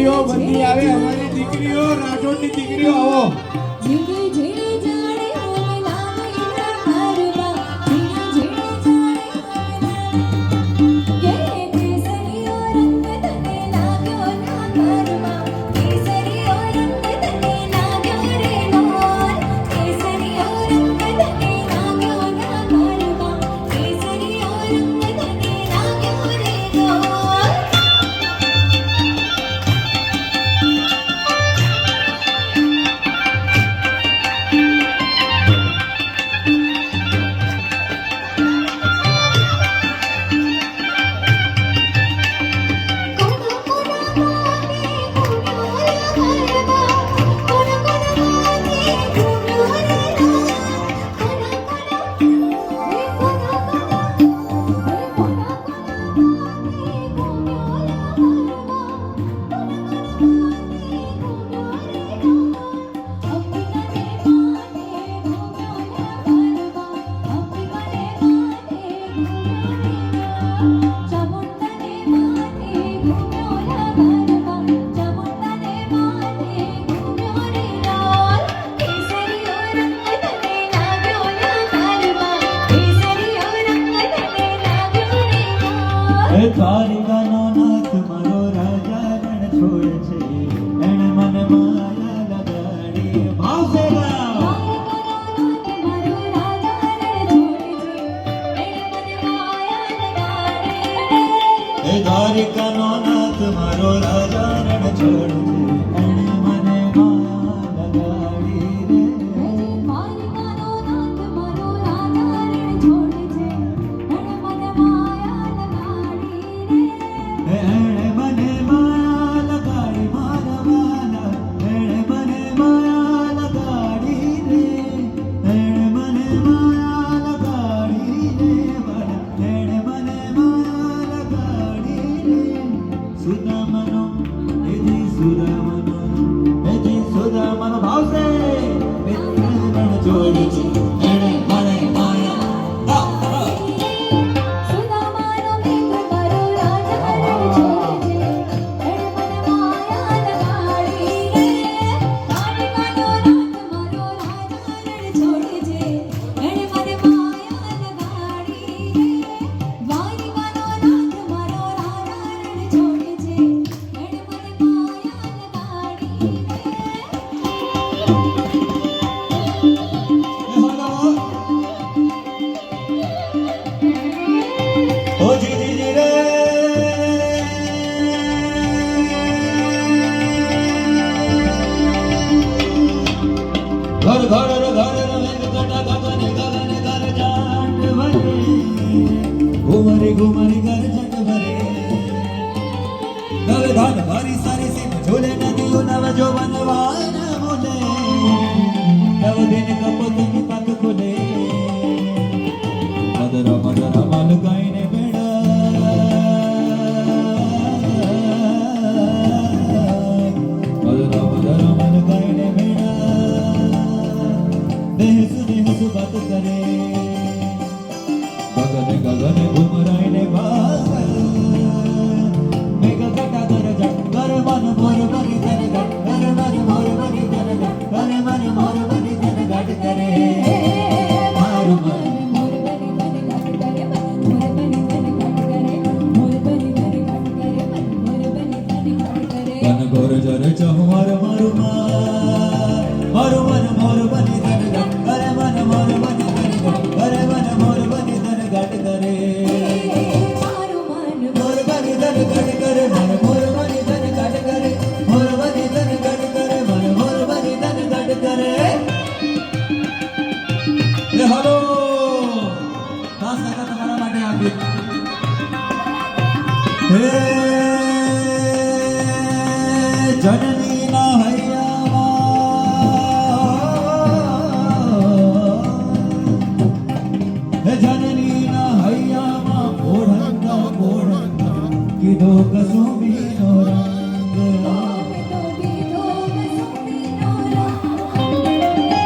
દીકરીઓ બધી આવે, અમારી દીકરીઓ, રાઠોડની દીકરીઓ આવો. દ્વારિકાનો નાથ મારો રાજા રણ છોડ છે, એણે મને માયા લગાડી. ભાવસે દ્વારિકાનો નાથ મારો રાજા રણ છોડ છે, એણે મને માયા લગાડી રે. એણે મને માયા લગાડી મારા વાલા, એણે મને માયા લગાડી રે. એણે મને માયા લગાડી રે વાલા, એણે મને માયા લગાડી રે. સુદામનો એજી સુદામનો, એજી સુદામનો ભાવસે રણ છોડ છે, એણે મને માયા ઘર ઘર ઘર વેંકટા ગગને ગગને ઘર જાટ ભરે, ઘુમરી ઘુમરી ઘર જટ ભરે. નવ ધાન ભારી સારી સીમ ઝૂલે નદીઓ નવ જોવન વાન બોલે, નવ દિન કપોતની પાક ખોલે. મદરા મદરા માલ ગાઈને બેડા, મદરા મદરા માલ ગાઈને बात करे. गगन गगन घुमराईने भागल, मेघ कटा कर जट कर मन मोर बनी धन घट, कर मन मोर बनी धन घट, कर मन मोर बनी धन घट करे. मारू मन मोर बनी धन घट करे, मोर बनी धन घट करे, मोर बनी धन घट करे, मोर बनी धन घट करे. कन गोर जर चहुमार मारू मारू मन मोर बनी धन घट करे, मन मोर बनी धन घट करे, मन मोर बनी धन घट करे. मारू मन मोर बनी धन घट करे, मन मोर बनी धन घट करे, मोर बनी धन घट करे, मन मोर बनी धन घट करे. એ હલો ખાસ કાકા તમારા માટે આ ગીત. હે જનની ના હૈયામાં, જનની ના હૈયામાં ઓઢંગા ઓઢંગા કીધો કસુંબીનો રંગ.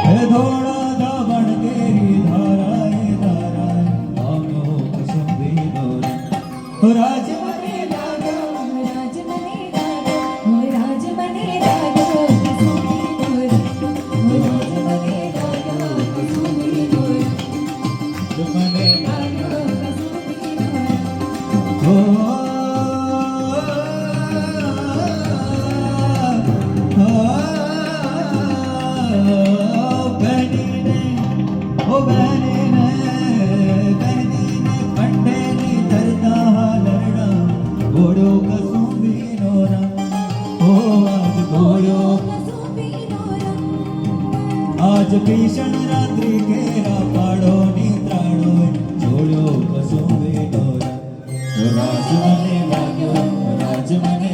હે ધોળા ધાવણ કેરી ધારાએ ધારાએ આવ્યો કસુંબીનો રંગ. રાજ મને લાગ્યો, રાજ મને લાગ્યો, રાજ બહેનીને ઓ બહેનીને બહેનીને કંઠેની ધરતા હાલરડા ઘોડો કસુંબીનો રંગ ઓ આજ ઘોડો આજ ભીષણ રાત્રિ ઘેરા પાડો નિદ્રાળો જોડ્યો કસુંબીનો રંગ રાજ મને લાગ્યો રાજ મને